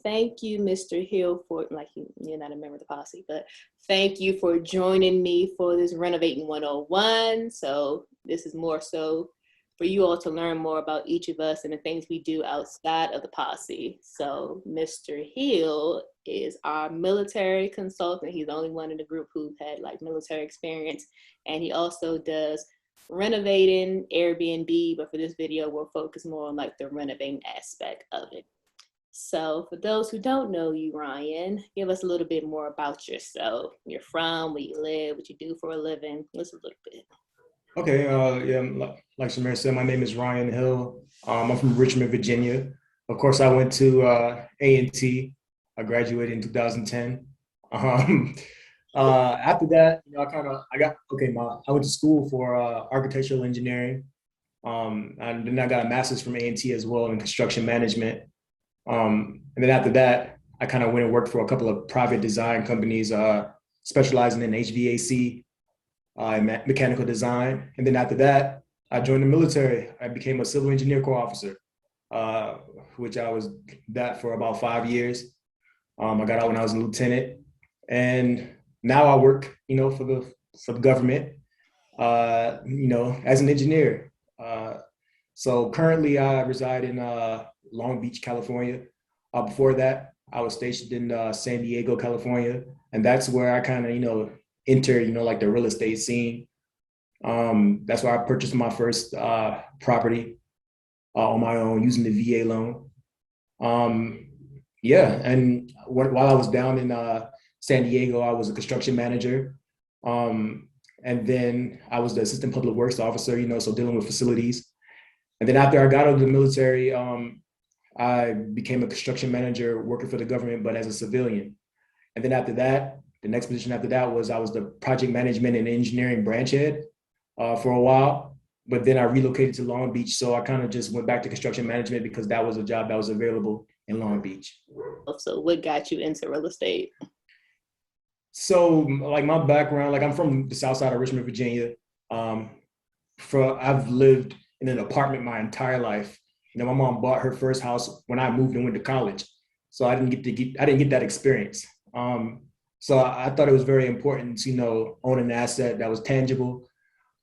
thank you, Mr. Hill, for you're not a member of the posse, but thank you for joining me for this Renovating 101. So this is more so for you all to learn more about each of us and the things we do outside of the posse. So Mr. Hill is our military consultant. He's the only one in the group who had like military experience. And he also does renovating, Airbnb, but for this video, we'll focus more on like the renovating aspect of it. So for those who don't know you, Ryan, give us a little bit more about yourself. Where you're from, where you live, what you do for a living. Just a little bit. Okay, yeah, like Samir said, my name is Ryan Hill. I'm from Richmond, Virginia. Of course, I went to A&T. I graduated in 2010. Um, After that, I went to school for architectural engineering. And then I got a master's from A&T as well in construction management. And then after that, I kind of went and worked for a couple of private design companies, specializing in HVAC, mechanical design. And then after that, I joined the military. I became a civil engineer corps officer, uh, which I was that for about 5 years. I got out when I was a lieutenant, and now I work, for the government, as an engineer. So currently, I reside in Long Beach, California. Before that, I was stationed in San Diego, California, and that's where I kind of, enter, like the real estate scene. That's where I purchased my first property on my own using the VA loan. Yeah, and while I was down in San Diego, I was a construction manager. And then I was the assistant public works officer, so dealing with facilities. And then after I got out of the military, I became a construction manager working for the government, but as a civilian. And then after that, the next position after that was I was the project management and engineering branch head for a while. But then I relocated to Long Beach. So I kind of just went back to construction management because that was a job that was available in Long Beach. So what got you into real estate? So like my background, like I'm from the south side of Richmond, Virginia. Um, I've lived in an apartment my entire life. My mom bought her first house when I moved and went to college. So I didn't get that experience. So I thought it was very important to, own an asset that was tangible.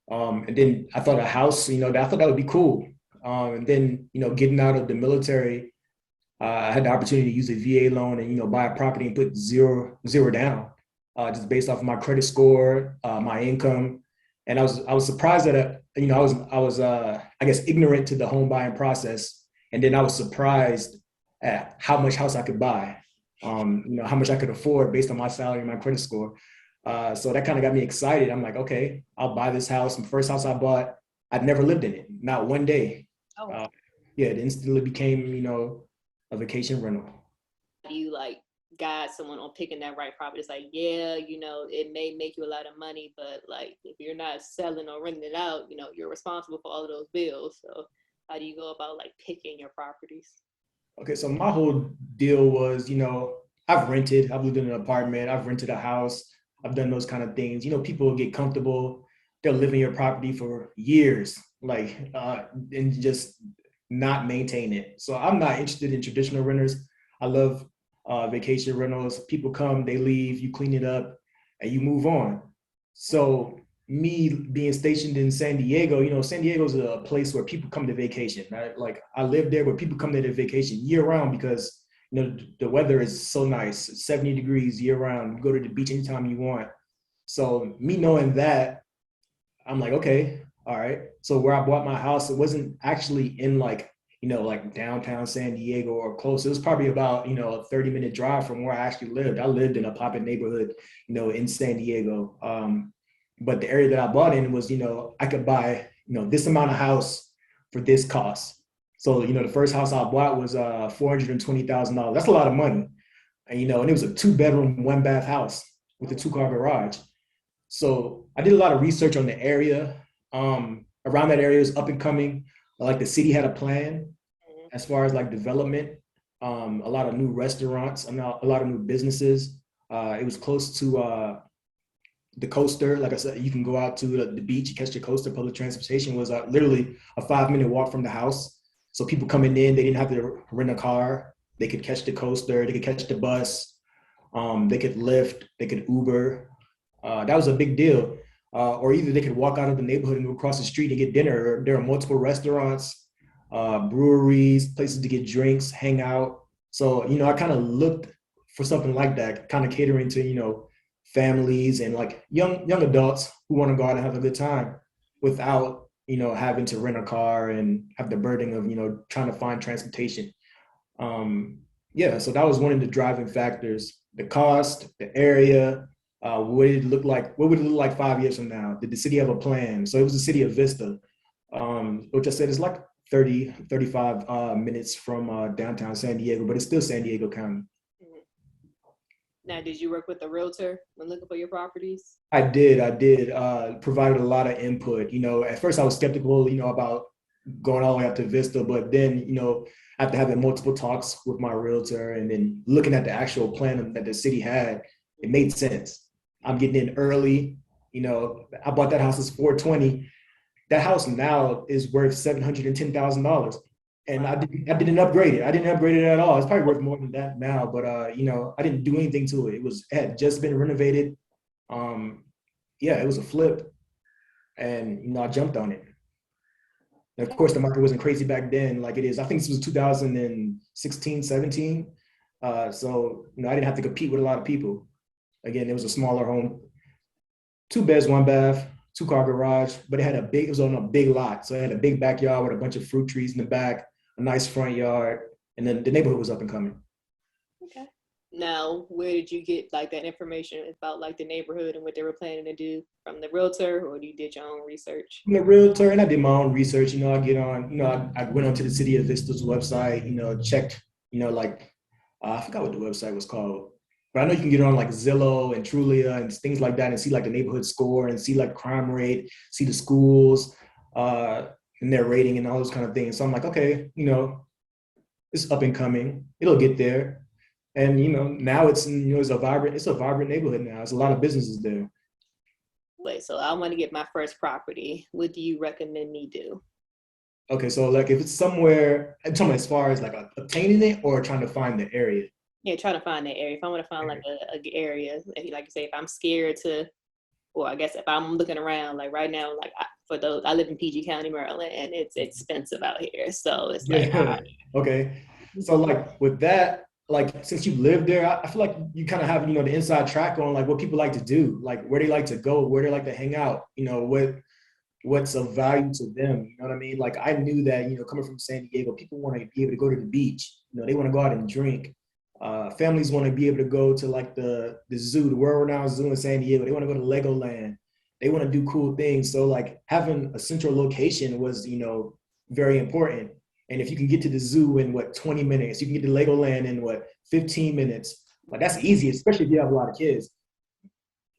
And then I thought a house, I thought that would be cool. And then, getting out of the military, I had the opportunity to use a VA loan and, buy a property and put zero down, just based off of my credit score, my income. And I was surprised that, I was I guess, ignorant to the home buying process. And then I was surprised at how much house I could buy, how much I could afford based on my salary and my credit score. So that kind of got me excited. I'm like, okay, I'll buy this house. And the first house I bought, I'd never lived in it, not one day. Oh. Yeah, it instantly became, a vacation rental. Do you guide someone on picking that right property? It's like, yeah, it may make you a lot of money, but like if you're not selling or renting it out, you're responsible for all of those bills. So how do you go about picking your properties? Okay, so my whole deal was, I've lived in an apartment, I've rented a house, I've done those kind of things. People get comfortable, they'll live in your property for years, and just not maintain it. So I'm not interested in traditional renters. I love vacation rentals. People come, they leave, you clean it up, and you move on. So me being stationed in San Diego, San Diego is a place where people come to vacation. Right? Like I live there, but people come to their vacation year round because the weather is so nice. It's 70 degrees year round. You go to the beach anytime you want. So me knowing that, I'm like, okay, all right. So where I bought my house, it wasn't actually in like downtown San Diego or close. It was probably about, a 30-minute drive from where I actually lived. I lived in a poppin' neighborhood, in San Diego. But the area that I bought in was, I could buy, this amount of house for this cost. So, the first house I bought was $420,000. That's a lot of money. And, and it was a 2-bedroom, 1-bath house with a 2-car garage. So I did a lot of research on the area. Around that area is up and coming. Like the city had a plan as far as development, a lot of new restaurants, a lot of new businesses. It was close to the coaster. Like I said, you can go out to the beach, catch the coaster. Public transportation was literally a 5-minute walk from the house. So people coming in, they didn't have to rent a car. They could catch the coaster, they could catch the bus, they could Lyft, they could Uber. That was a big deal. Or either they could walk out of the neighborhood and go across the street and get dinner. There are multiple restaurants, breweries, places to get drinks, hang out. So, I kind of looked for something like that, kind of catering to, families and like young adults who want to go out and have a good time without, having to rent a car and have the burden of, trying to find transportation. Yeah, so that was one of the driving factors: the cost, the area, what did it look like? What would it look like 5 years from now? Did the city have a plan? So it was the city of Vista, which I said is like 35 minutes from downtown San Diego, but it's still San Diego County. Now, did you work with a realtor when looking for your properties? I did, provided a lot of input. At first I was skeptical, about going all the way up to Vista, but then, after having multiple talks with my realtor and then looking at the actual plan that the city had, it made sense. I'm getting in early. I bought that house as 420. That house now is worth $710,000. And Wow. I didn't upgrade it. I didn't upgrade it at all. It's probably worth more than that now, but I didn't do anything to it. It had just been renovated. Um, yeah, it was a flip, and I jumped on it. And of Okay. course, the market wasn't crazy back then like it is. I think this was 2016, 17. So I didn't have to compete with a lot of people. Again, it was a smaller home, 2 beds, 1 bath, 2-car garage, but it was on a big lot. So it had a big backyard with a bunch of fruit trees in the back, a nice front yard, and then the neighborhood was up and coming. Okay. Now, where did you get like that information about like the neighborhood and what they were planning to do, from the realtor, or you did your own research? I'm a realtor, and I did my own research. I get on, I went onto the City of Vista's website, checked, like, I forgot what the website was called, but I know you can get on like Zillow and Trulia and things like that and see like the neighborhood score and see like crime rate, see the schools, uh, and their rating and all those kind of things. So I'm like, okay, it's up and coming. It'll get there. And now it's a vibrant neighborhood now. There's a lot of businesses there. Wait, so I want to get my first property. What do you recommend me do? Okay, so like if it's somewhere, I'm talking as far as like obtaining it or trying to find the area. Yeah, trying to find that area. If I want to find like a area, like you say, if I'm scared to, or I guess if I'm looking around, like right now, like for those, I live in PG County, Maryland, and it's expensive out here. So it's like, Yeah. Okay. So like with that, like since you live there, I feel like you kind of have, the inside track on like what people like to do, like where they like to go, where they like to hang out, what's of value to them. You know what I mean? Like I knew that, coming from San Diego, people want to be able to go to the beach. They want to go out and drink. Families want to be able to go to like the zoo, the world-renowned zoo in San Diego. They want to go to Legoland. They want to do cool things. So like having a central location was, very important. And if you can get to the zoo in 20 minutes, you can get to Legoland in 15 minutes. Like that's easy, especially if you have a lot of kids.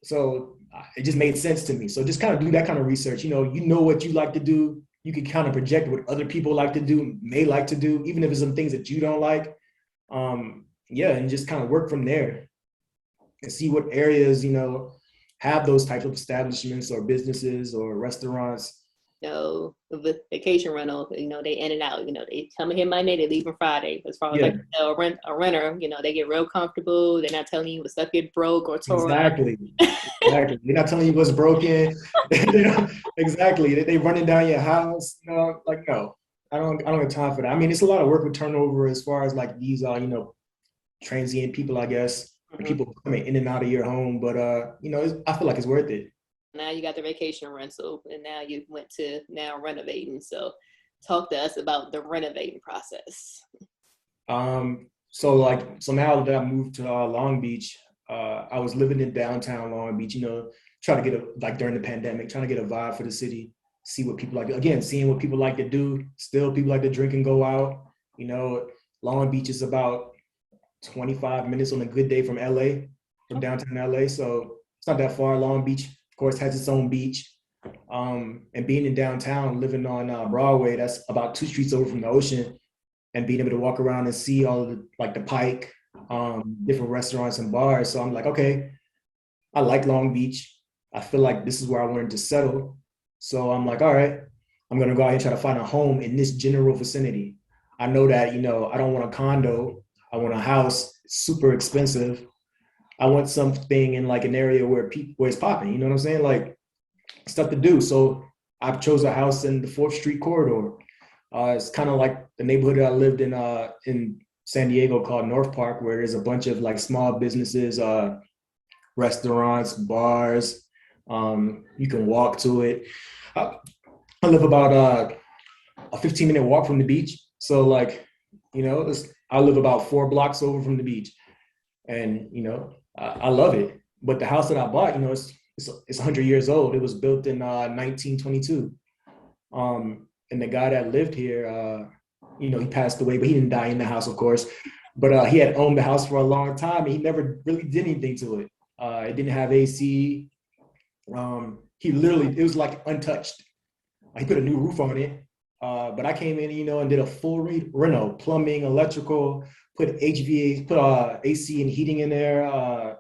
So it just made sense to me. So just kind of do that kind of research. You know what you like to do. You can kind of project what other people like to do, may like to do, even if it's some things that you don't like. Yeah, and just kind of work from there and see what areas, have those types of establishments or businesses or restaurants. The vacation rental, they in and out. They come in here Monday, they leave on Friday. As far as Yeah, like a renter, they get real comfortable. They're not telling you what stuff get broke or tore up. exactly. Exactly. They're not telling you what's broken. Exactly. They running down your house. Like no, I don't have time for that. I mean, it's a lot of work with turnover as far as like these transient people, I guess, and Mhm. people coming in and out of your home. But I feel like it's worth it. Now you got the vacation rental, and now you went to now renovating. So, talk to us about the renovating process. So now that I moved to Long Beach, I was living in downtown Long Beach, trying to get like during the pandemic, trying to get a vibe for the city, see what people like. Again, seeing what people like to do. Still, people like to drink and go out. You know, Long Beach is about 25 minutes on a good day from LA, from downtown LA. So it's not that far. Long Beach, of course, has its own beach. And being in downtown, living on Broadway, that's about 2 streets over from the ocean, and being able to walk around and see all of the Pike, different restaurants and bars. So I'm like, okay, I like Long Beach. I feel like this is where I wanted to settle. So I'm like, all right, I'm gonna go out and try to find a home in this general vicinity. I know that, I don't want a condo. I want a house super expensive. I want something in like an area where people where it's popping. You know what I'm saying? Like stuff to do. So I chose a house in the 4th Street corridor. It's kind of like the neighborhood that I lived in San Diego called North Park, where there's a bunch of like small businesses, restaurants, bars. You can walk to it. I, I live about a 15-minute walk from the beach. So like, I live about 4 blocks over from the beach, and I love it. But the house that I bought, it's 100 years old. It was built in 1922. And the guy that lived here, he passed away, but he didn't die in the house, of course. But he had owned the house for a long time, and he never really did anything to it. It didn't have AC. It was like untouched. He put a new roof on it. But I came in, and did a full reno, plumbing, electrical, put HVAC, put AC and heating in there.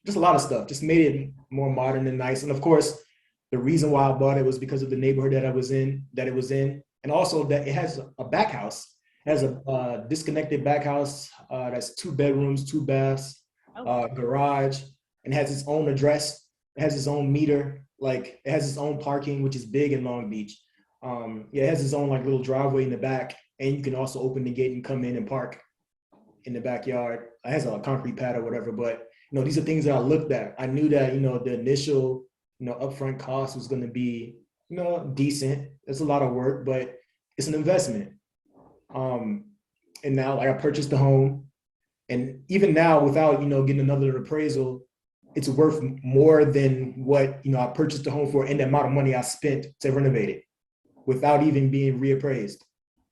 Just a lot of stuff. Just made it more modern and nice. And of course, the reason why I bought it was because of the neighborhood that it was in, and also that it has a back house. It has a disconnected back house that's 2 bedrooms, 2 baths, garage, and has its own address. It has its own meter. Like it has its own parking, which is big in Long Beach. It has its own like little driveway in the back, and you can also open the gate and come in and park in the backyard. It has a concrete pad or whatever, but these are things that I looked at. I knew that the initial upfront cost was going to be decent. It's a lot of work, but it's an investment. And now like I purchased the home, and even now without getting another appraisal, it's worth more than what I purchased the home for and the amount of money I spent to renovate it, without even being reappraised,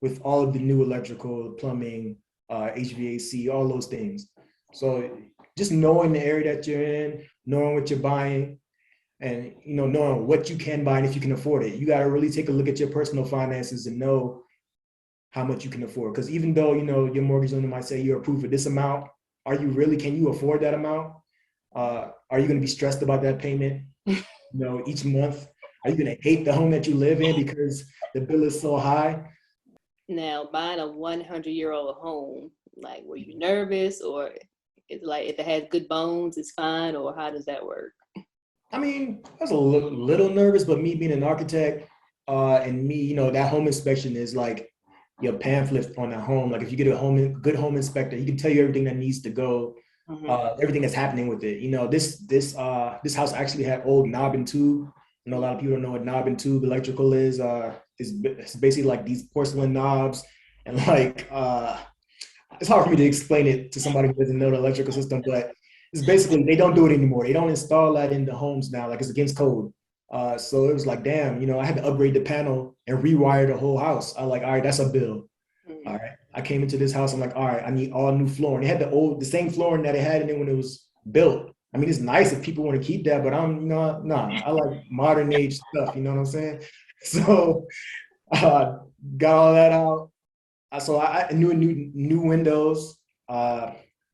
with all of the new electrical, plumbing, HVAC, all those things. So just knowing the area that you're in, knowing what you're buying, and knowing what you can buy and if you can afford it. You got to really take a look at your personal finances and know how much you can afford. Because even though your mortgage lender might say you're approved for this amount, can you afford that amount? Are you going to be stressed about that payment each month? Are you going to hate the home that you live in because the bill is so high? Now, buying a 100-year-old home, like, were you nervous, or it's like if it has good bones, it's fine, or how does that work? I mean, I was a little nervous, but me being an architect, and me, that home inspection is like your pamphlet on a home. Like if you get good home inspector, he can tell you everything that needs to go, everything that's happening with it. This house actually had old knob and tube. A lot of people don't know what knob and tube electrical is. It's basically like these porcelain knobs, and like it's hard for me to explain it to somebody who doesn't know the electrical system, but it's basically they don't do it anymore. They don't install that in the homes now, like it's against code. So it was like, damn, I had to upgrade the panel and rewire the whole house. I like, all right, that's a bill. All right. I came into this house. I'm like, all right, I need all new flooring. They had the same flooring that it had in it when it was built. I mean, it's nice if people want to keep that, but I'm, nah, I like modern age stuff. You know what I'm saying? So got all that out. So I knew new windows,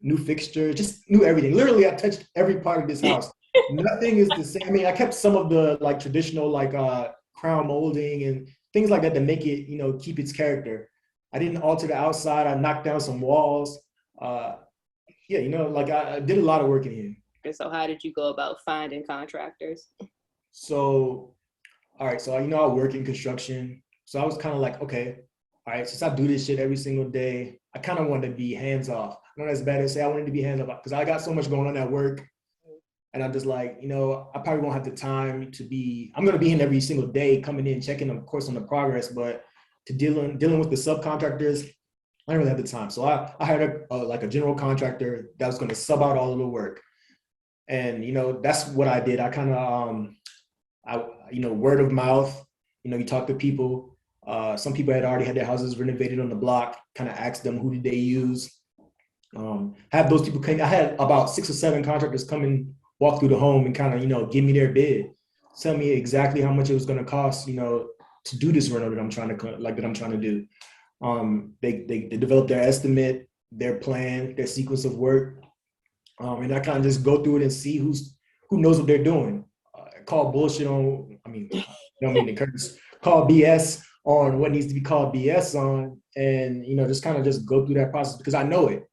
new fixtures, just knew everything. Literally, I touched every part of this house. Nothing is the same. I mean, I kept some of the like traditional like crown molding and things like that to make it, keep its character. I didn't alter the outside. I knocked down some walls. Like I did a lot of work in here. And so how did you go about finding contractors? So, all right. So, I work in construction. So I was kind of like, okay, all right, since I do this shit every single day, I kind of wanted to be hands off. I know that's bad to say. I wanted to be hands off because I got so much going on at work. And I'm just like, I probably won't have the time I'm going to be in every single day, coming in, checking, of course, on the progress, but to dealing with the subcontractors, I don't really have the time. So I hired a general contractor that was going to sub out all of the work. And, that's what I did. I kind of, word of mouth, you talk to people. Some people had already had their houses renovated on the block, kind of asked them, who did they use? Have those people come. I had about 6 or 7 contractors come and walk through the home and kind of, give me their bid, tell me exactly how much it was going to cost, to do this reno that I'm trying to do. They develop their estimate, their plan, their sequence of work. And I kind of just go through it and see who knows what they're doing. Call bullshit on, I don't mean to curse, call BS on what needs to be called BS on, and, just kind of just go through that process because I know it.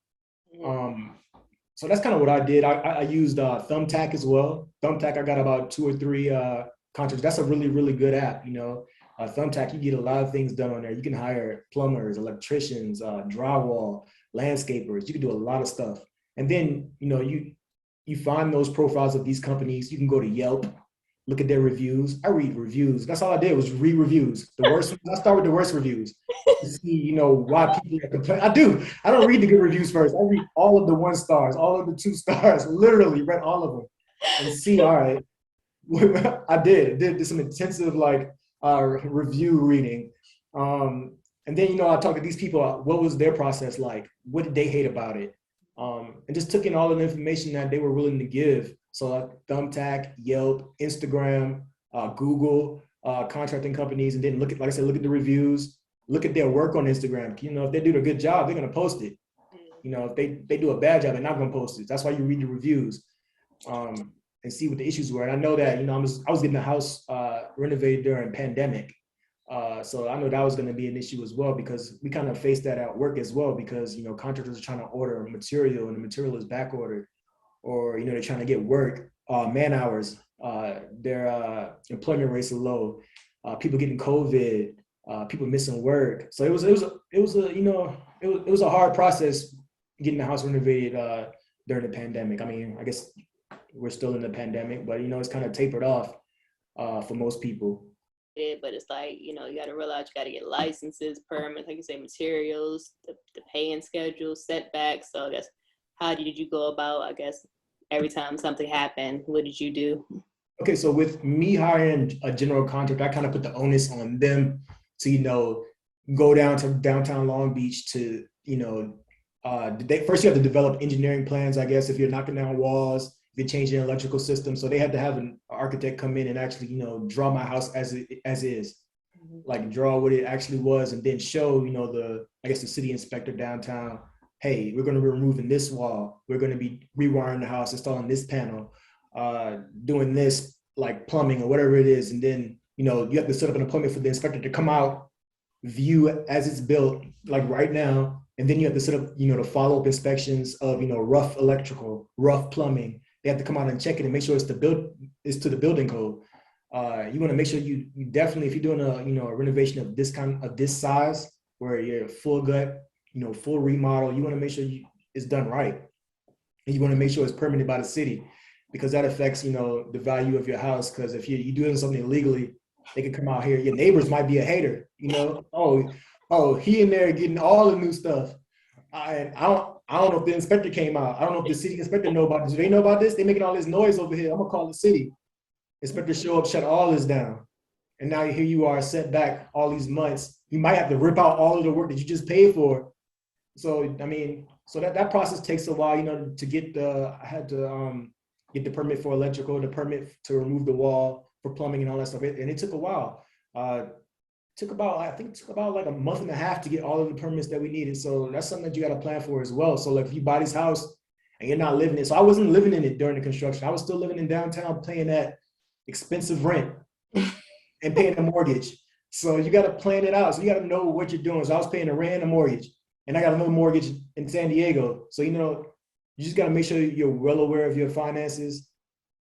So that's kind of what I did. I used Thumbtack as well. Thumbtack, I got about 2 or 3 contractors. That's a really, really good app. Thumbtack, you get a lot of things done on there. You can hire plumbers, electricians, drywall, landscapers. You can do a lot of stuff. And then, you find those profiles of these companies. You can go to Yelp, look at their reviews. I read reviews. That's all I did was read reviews. The worst, I start with the worst reviews to see, why people are complaining. I do. I don't read the good reviews first. I read all of the 1 stars, all of the 2 stars, literally read all of them and see, all right, I did some intensive review reading. And then, I talked to these people, what was their process like? What did they hate about it? And just took in all of the information that they were willing to give. So like Thumbtack, Yelp, Instagram, Google, contracting companies, and then look at the reviews, look at their work on Instagram. If they do a good job, they're gonna post it. If they do a bad job, they're not gonna post it. That's why you read the reviews and see what the issues were. And I know that I was getting the house renovated during pandemic. So I know that was going to be an issue as well, because we kind of faced that at work as well, because, contractors are trying to order material and the material is back ordered, or, they're trying to get work, man hours, their employment rates are low, people getting COVID, people missing work. So it was a hard process getting the house renovated during the pandemic. I mean, I guess we're still in the pandemic, but, it's kind of tapered off for most people. But it's like, you got to realize you got to get licenses, permits, like you say, materials, the paying schedule, setbacks. So I guess, how did you go about, I guess, every time something happened, what did you do? Okay, so with me hiring a general contractor, I kind of put the onus on them to, go down to downtown Long Beach to, first you have to develop engineering plans, I guess, if you're knocking down walls, if you're changing an electrical system. So they had to have an architect come in and actually, draw my house as is, like draw what it actually was, and then show, the city inspector downtown, hey, we're going to be removing this wall. We're going to be rewiring the house, installing this panel, doing this, like plumbing or whatever it is. And then, you have to set up an appointment for the inspector to come out, view it as it's built, like right now. And then you have to set up, the follow-up inspections of, rough electrical, rough plumbing. They have to come out and check it and make sure it's to the building code. You want to make sure you definitely, if you're doing a renovation of this size, where you're full gut, full remodel, you want to make sure it's done right. And you want to make sure it's permitted by the city, because that affects, the value of your house. Because if you're doing something illegally, they could come out here. Your neighbors might be a hater, oh, he in there getting all the new stuff. I don't know if the inspector came out. I don't know if the city inspector know about this. Do they know about this? They making all this noise over here. I'm gonna call the city. Inspector show up, shut all this down. And now here you are set back all these months. You might have to rip out all of the work that you just paid for. So, I mean, so that process takes a while, to get I had to get the permit for electrical, the permit to remove the wall for plumbing and all that stuff. And it took a while. I think it took about like a month and a half to get all of the permits that we needed. So that's something that you got to plan for as well. So like if you buy this house and you're not living in it. So I wasn't living in it during the construction. I was still living in downtown, paying that expensive rent and paying a mortgage. So you got to plan it out. So you got to know what you're doing. So I was paying a rent and a mortgage, and I got another mortgage in San Diego. So, you just got to make sure you're well aware of your finances.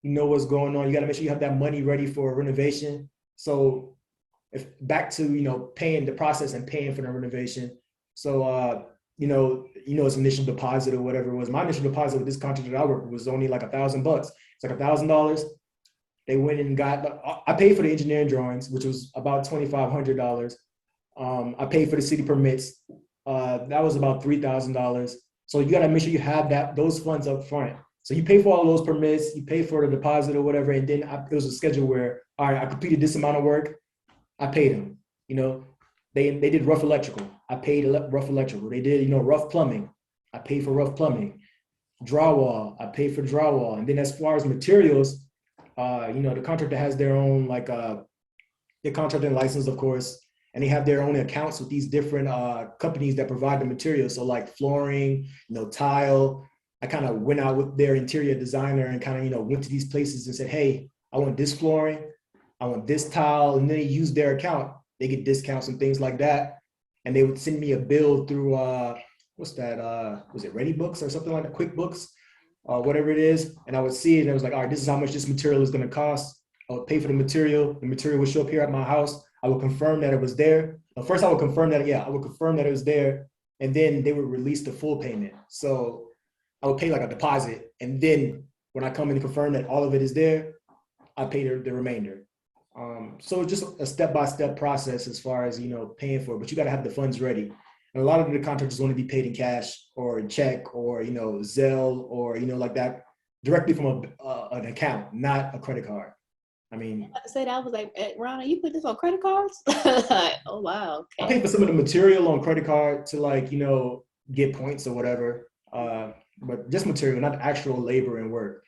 You know what's going on. You got to make sure you have that money ready for a renovation. So if back to, paying the process and paying for the renovation. So, it's initial deposit or whatever it was. My initial deposit with this contractor that I work with was only like $1,000. It's like $1,000. They went and I paid for the engineering drawings, which was about $2,500. I paid for the city permits. That was about $3,000. So you got to make sure you have those funds up front. So you pay for all those permits, you pay for the deposit or whatever, and then it was a schedule where, all right, I completed this amount of work, I paid them. They did rough electrical, I paid rough electrical. They did, rough plumbing, I paid for rough plumbing. Drywall, I paid for drywall. And then as far as materials, the contractor has their own, their contracting license, of course, and they have their own accounts with these different companies that provide the materials. So like flooring, tile. I kind of went out with their interior designer and kind of, went to these places and said, hey, I want this flooring, I want this tile, and then they use their account. They get discounts and things like that. And they would send me a bill through what's that? Was it Ready Books or something like that? QuickBooks, whatever it is. And I would see it and I was like, all right, this is how much this material is going to cost. I would pay for the material. The material would show up here at my house. I would confirm that it was there. First, I would confirm that, I would confirm that it was there. And then they would release the full payment. So I would pay like a deposit. And then when I come in and confirm that all of it is there, I pay the remainder. So just a step-by-step process as far as, paying for it, but you got to have the funds ready. And a lot of the contractors want to be paid in cash or in check or, Zelle or, like that directly from an account, not a credit card. I mean, I said, I was like, Ronna, you put this on credit cards? Like, oh, wow. Okay. I pay for some of the material on credit card to like, get points or whatever. But just material, not actual labor and work.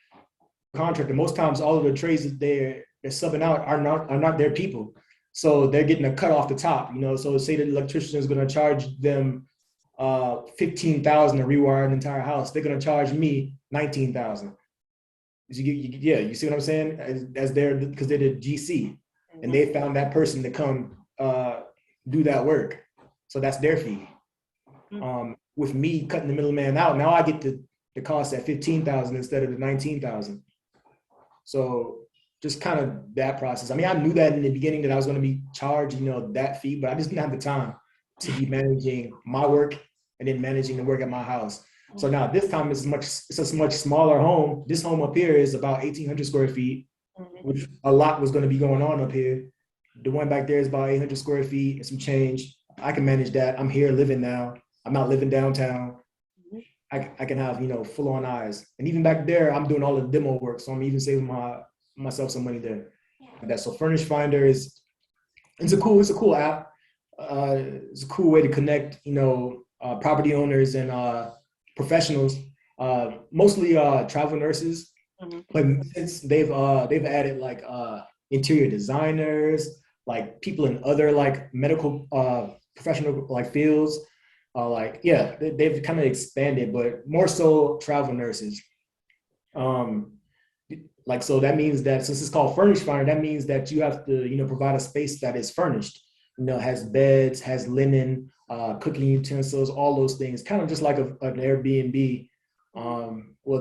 Contractor, most times all of the trades that they're subbing out are not their people. So they're getting a cut off the top, So say the electrician is going to charge them $15,000 to rewire an entire house. They're going to charge me $19,000. You see what I'm saying? As they're because they're the GC, and they found that person to come do that work. So that's their fee. With me cutting the middleman out, now I get the cost at $15,000 instead of the $19,000. So just kind of that process. I mean, I knew that in the beginning that I was going to be charged, that fee, but I just didn't have the time to be managing my work and then managing the work at my house. So now this time it's a much smaller home. This home up here is about 1,800 square feet, which a lot was going to be going on up here. The one back there is about 800 square feet and some change. I can manage that. I'm here living now. I'm not living downtown. I can have, full on eyes. And even back there, I'm doing all the demo work. So I'm even saving myself some money there. So Furnish Finder it's a cool app. It's a cool way to connect, property owners and professionals, mostly travel nurses. But since they've added like interior designers, like people in other like medical professional like fields. They've kind of expanded, but more so travel nurses. So that means that since it's called Furnish Finder, that means that you have to, provide a space that is furnished, has beds, has linen, cooking utensils, all those things, kind of just like an Airbnb.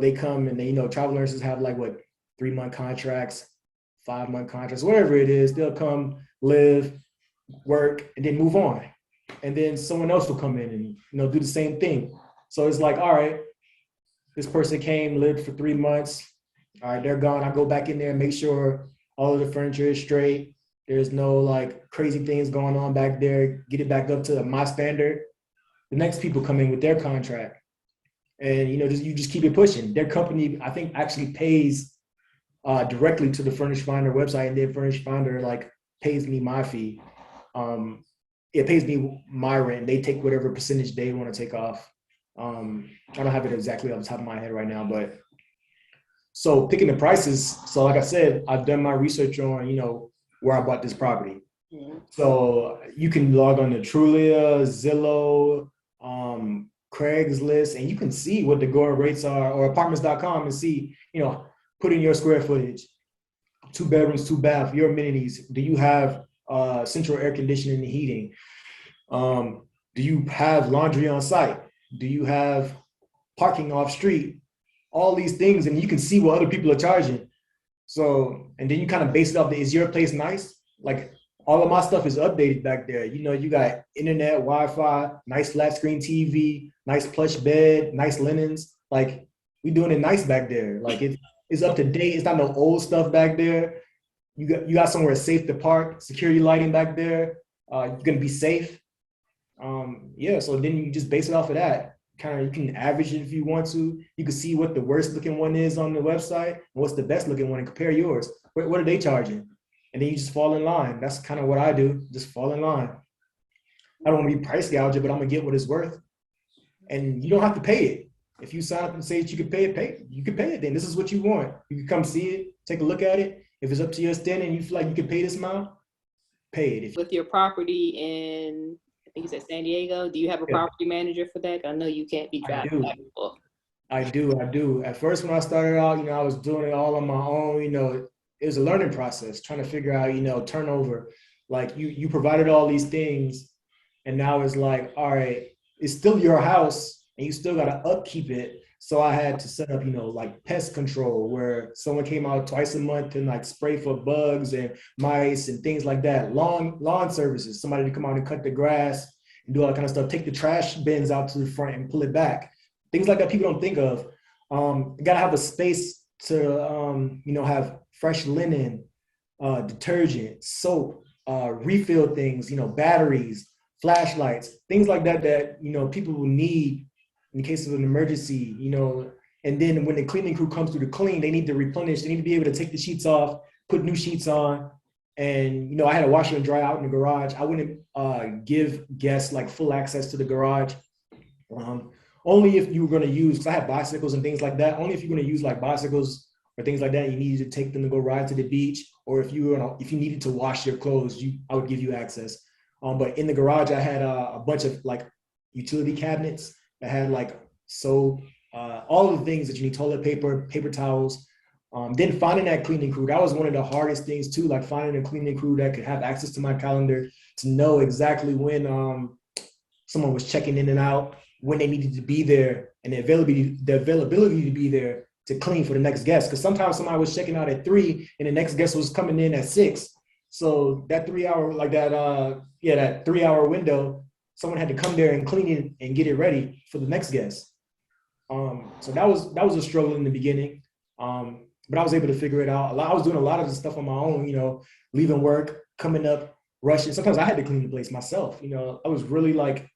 They come and they, travel nurses have like 3-month contracts, 5-month contracts, whatever it is. They'll come, live, work, and then move on. And then someone else will come in and do the same thing. So it's like, all right, this person came, lived for 3 months. All right, they're gone. I go back in there and make sure all of the furniture is straight. There's no like crazy things going on back there. Get it back up to my standard. The next people come in with their contract, and you just keep it pushing. Their company, I think, actually pays directly to the Furnish Finder website, and then Furnish Finder like pays me my fee. It pays me my rent. They take whatever percentage they want to take off. I don't have it exactly off the top of my head right now, but so picking the prices. So like I said, I've done my research on, where I bought this property. So you can log on to Trulia, Zillow, Craigslist, and you can see what the going rates are, or apartments.com and see, put in your square footage, 2 bedrooms, 2 baths, your amenities. Do you have central air conditioning and heating? Do you have laundry on site? Do you have parking off street? All these things, and you can see what other people are charging. So, and then you kind of base it off is your place nice? Like all of my stuff is updated back there. You got internet, Wi-Fi, nice flat screen TV, nice plush bed, nice linens. Like we doing it nice back there. Like it's up to date. It's not no old stuff back there. You got somewhere safe to park, security lighting back there. You're gonna be safe. So then you just base it off of that. You can average it if you want to. You can see what the worst looking one is on the website and what's the best looking one and compare yours. What are they charging? And then you just fall in line. That's kind of what I do. Just fall in line. I don't want to be price gouging, but I'm gonna get what it's worth. And you don't have to pay it. If you sign up and say that you can pay it, you can pay it. Then this is what you want. You can come see it, take a look at it. If it's up to your standing and you feel like you can pay this amount, pay it. With your property in, I think you said San Diego, do you have a property manager for that? I know you can't be driving back and forth. I do. At first, when I started out, I was doing it all on my own. It was a learning process, trying to figure out, turnover. Like you provided all these things, and now it's like, all right, it's still your house and you still got to upkeep it. So I had to set up, like pest control where someone came out twice a month and like spray for bugs and mice and things like that. Lawn services, somebody to come out and cut the grass and do all that kind of stuff. Take the trash bins out to the front and pull it back. Things like that people don't think of. You gotta have a space to, have fresh linen, detergent, soap, refill things, batteries, flashlights, things like that people will need in case of an emergency, and then when the cleaning crew comes through to clean, they need to replenish, they need to be able to take the sheets off, put new sheets on. And I had a washer and dryer out in the garage. I wouldn't give guests like full access to the garage. Only if you were going to use, because I had bicycles and things like that, only if you're going to use like bicycles or things like that, you needed to take them to go ride to the beach, or if you needed to wash your clothes, I would give you access. But in the garage, I had a bunch of like utility cabinets that had like soap, all of the things that you need, toilet paper, paper towels. Then finding that cleaning crew, that was one of the hardest things too, like finding a cleaning crew that could have access to my calendar to know exactly when someone was checking in and out, when they needed to be there, and the availability to be there to clean for the next guest. Because sometimes somebody was checking out at 3 and the next guest was coming in at 6. So that 3 hour, like that 3 hour window, someone had to come there and clean it and get it ready for the next guest. So that was a struggle in the beginning. But I was able to figure it out. I was doing a lot of the stuff on my own, leaving work, coming up, rushing. Sometimes I had to clean the place myself. I was really like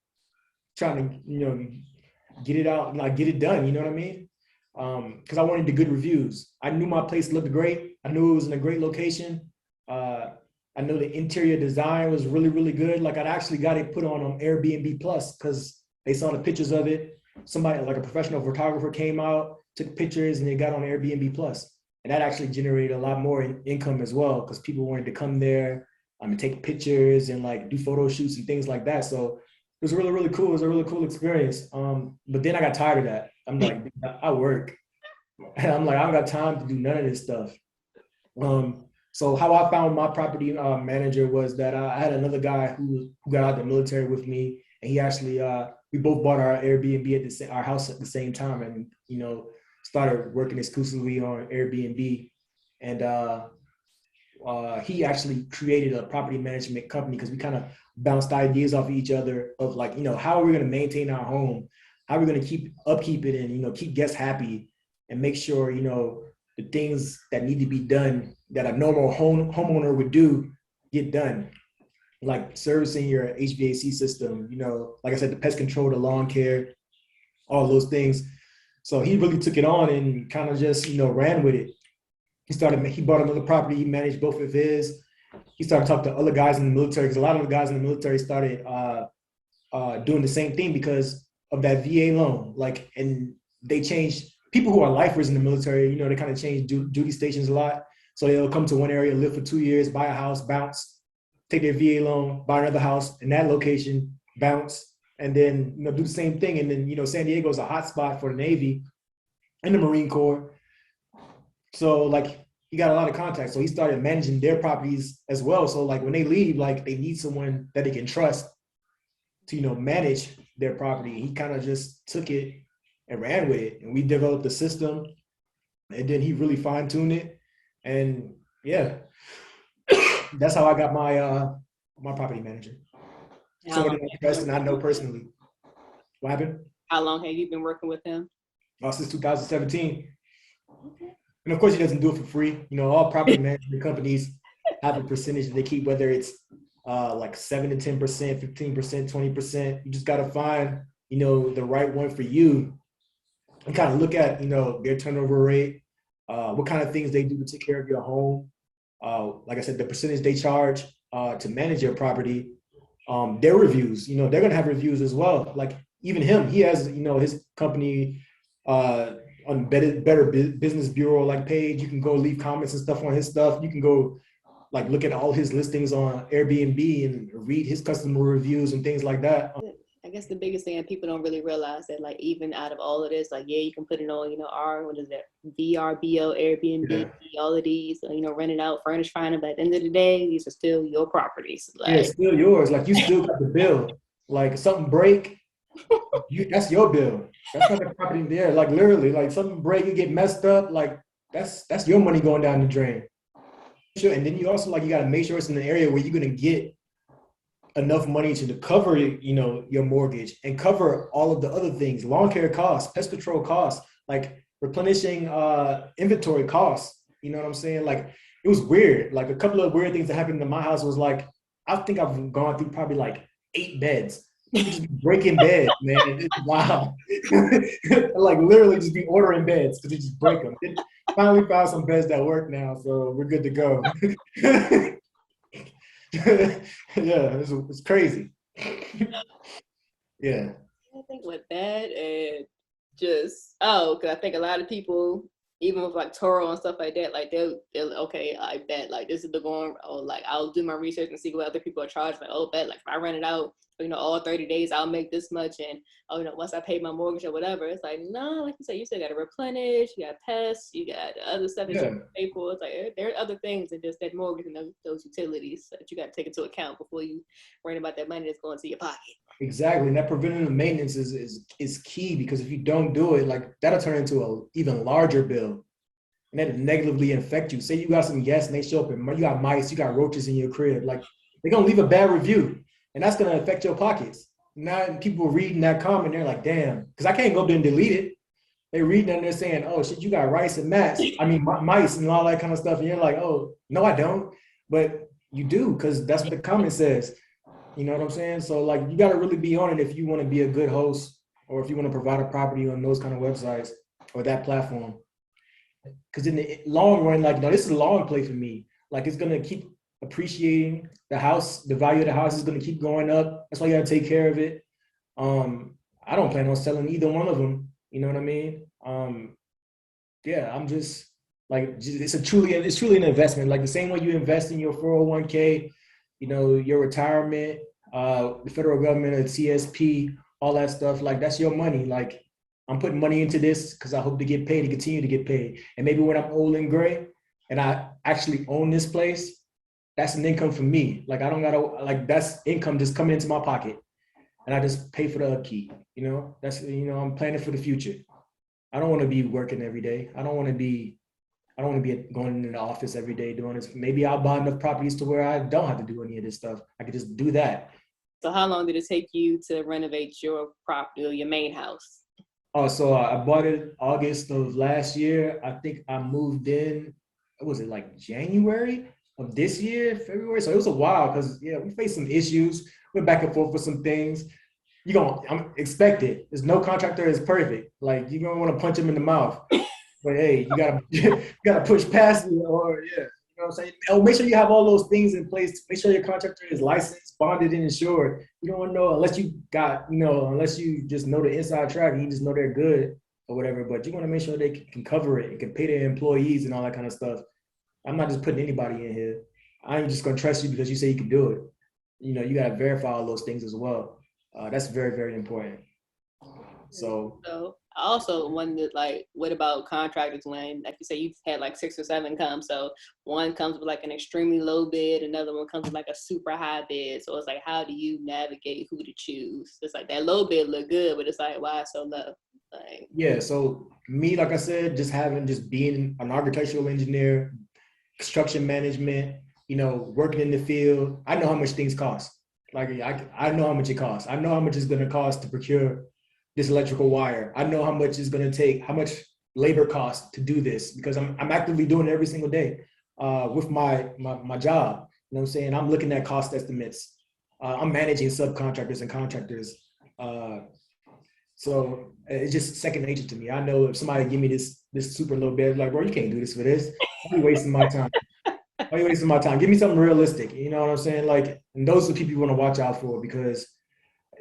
trying to, get it out, like get it done. You know what I mean? Because I wanted the good reviews. I knew my place looked great. I knew it was in a great location. I know the interior design was really, really good. Like I actually got it put on Airbnb Plus because they saw the pictures of it. Somebody like a professional photographer came out, took pictures, and they got on Airbnb Plus. And that actually generated a lot more income as well because people wanted to come there and take pictures and like do photo shoots and things like that. So it was really, really cool. It was a really cool experience. But then I got tired of that. I'm like, I work. And I'm like, I don't got time to do none of this stuff. So how I found my property manager was that I had another guy who got out of the military with me, and he actually we both bought our Airbnb at our house at the same time, and started working exclusively on Airbnb. And he actually created a property management company because we kind of bounced ideas off of each other of like, how are we going to maintain our home? How are we going to keep upkeep it and, keep guests happy and make sure, the things that need to be done that a normal homeowner would do get done, like servicing your HVAC system, like I said, the pest control, the lawn care, all those things. So he really took it on and kind of just, ran with it. He bought another property. He managed both of his. He started talking to other guys in the military because a lot of the guys in the military started doing the same thing because of that VA loan. Like, and they changed people who are lifers in the military, they kind of change duty stations a lot. So they'll come to one area, live for 2 years, buy a house, bounce, take their VA loan, buy another house in that location, bounce, and then, do the same thing. And then, San Diego is a hot spot for the Navy and the Marine Corps. So like he got a lot of contacts. So he started managing their properties as well. So like when they leave, like they need someone that they can trust to, manage their property. He kind of just took it and ran with it. And we developed a system, and then he really fine-tuned it. And yeah, that's how I got my property manager. Somebody I trust and I know personally. What happened? How long have you been working with him? Since 2017. Okay. And of course, he doesn't do it for free. All property management companies have a percentage that they keep, whether it's like 7 to 10%, 15%, 20%. You just got to find, the right one for you and kind of look at, their turnover rate, what kind of things they do to take care of your home. Like I said, the percentage they charge to manage your property, their reviews, they're going to have reviews as well. Like even him, he has, his company on Better Business Bureau like page. You can go leave comments and stuff on his stuff. You can go like look at all his listings on Airbnb and read his customer reviews and things like that. I guess the biggest thing that people don't really realize that like even out of all of this, like yeah, you can put it on, what is that? VRBO, Airbnb, all of these, rent it out, furnish, find them. But at the end of the day, these are still your properties. Like, yeah, it's still yours. Like you still got the bill. Like something break, That's your bill. That's not the property there. Like literally, like something break and get messed up, like that's your money going down the drain. Sure. And then you also like you gotta make sure it's in an area where you're gonna get enough money to cover, your mortgage and cover all of the other things, lawn care costs, pest control costs, like replenishing inventory costs. You know what I'm saying? Like it was weird. Like a couple of weird things that happened in my house was like I think I've gone through probably like 8 beds. People just be breaking beds, man. It's wow. Like literally just be ordering beds because they just break them. It finally found some beds that work now, so we're good to go. Yeah, it's crazy. Yeah. I think with that and just because I think a lot of people, even with like Toro and stuff like that, like they'll okay, I bet like this is the going, or like I'll do my research and see what other people are charged. Like, oh, bet like if I rent it out, all 30 days, I'll make this much, and once I pay my mortgage or whatever, it's like no, like you said, you still got to replenish, you got pests, you got other stuff that you Yeah, pay for. It's like there are other things than just that mortgage and those utilities that you got to take into account before you worry about that money that's going to your pocket. exactly. And that preventative maintenance is key because if you don't do it, like that'll turn into a even larger bill and that'll negatively affect you. Say you got some guests and they show up and you got mice, you got roaches in your crib, like they're gonna leave a bad review and that's gonna affect your pockets. Now people reading that comment, they're like, damn, because I can't go up there and delete it. They reading and they're saying, oh shit, you got rice and mats. I mean mice and all that kind of stuff. And you're like, oh, no, I don't. But you do, because that's what the comment says. You know what I'm saying? So like you gotta really be on it if you want to be a good host or if you want to provide a property on those kind of websites or that platform. Because in the long run, like, no, this is a long play for me. Like it's gonna keep appreciating the house, the value of the house is gonna keep going up. That's why you gotta take care of it. I don't plan on selling either one of them. You know what I mean? Yeah, I'm just like it's truly an investment. Like the same way you invest in your 401k, your retirement, the federal government, the CSP, all that stuff. Like that's your money. Like I'm putting money into this because I hope to get paid and continue to get paid. And maybe when I'm old and gray and I actually own this place, that's an income for me. Like I don't gotta like that's income just coming into my pocket and I just pay for the upkeep. That's I'm planning for the future. I don't want to be working every day. I don't want to be going into the office every day doing this. Maybe I'll buy enough properties to where I don't have to do any of this stuff. I could just do that. So how long did it take you to renovate your property or your main house? Oh, so I bought it August of last year. I think I moved in, what was it like January of this year, February? So it was a while because yeah, we faced some issues. Went back and forth with some things. I'm expected. There's no contractor is perfect. Like you're gonna want to punch him in the mouth. But hey, you gotta you gotta push past it, or yeah, you know what I'm saying. Oh, make sure you have all those things in place. Make sure your contractor is licensed, bonded, and insured. You don't want to know unless you just know the inside track and you just know they're good or whatever. But you want to make sure they can cover it and can pay their employees and all that kind of stuff. I'm not just putting anybody in here. I ain't just gonna trust you because you say you can do it. You gotta verify all those things as well. That's very, very important. So So I also wondered, like, what about contractors when, like you say, you've had like 6 or 7 come? So one comes with like an extremely low bid, another one comes with like a super high bid. So it's like, how do you navigate who to choose? It's like that low bid look good, but it's like, why so low? Like, yeah, so me, like I said, just being an architectural engineer, construction management, working in the field, I know how much things cost. Like I know how much it costs. I know how much it's gonna cost to procure this electrical wire. I know how much it's gonna take, how much labor costs to do this because I'm actively doing it every single day with my job. You know what I'm saying? I'm looking at cost estimates. I'm managing subcontractors and contractors. Uh, so it's just second nature to me. I know if somebody give me this super low bid, like, bro, you can't do this for this. Why are you wasting my time? Why are you wasting my time? Give me something realistic. You know what I'm saying? Like, and those are the people you want to watch out for because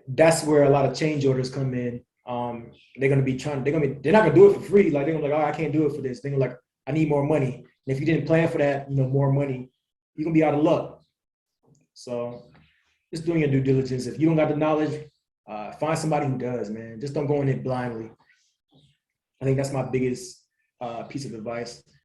that's where a lot of change orders come in. They're gonna be they're not gonna do it for free. Like they're gonna be like, oh, I can't do it for this. They're gonna like, I need more money. And if you didn't plan for that, more money, you're gonna be out of luck. So just doing your due diligence. If you don't got the knowledge, find somebody who does, man. Just don't go in it blindly. I think that's my biggest piece of advice.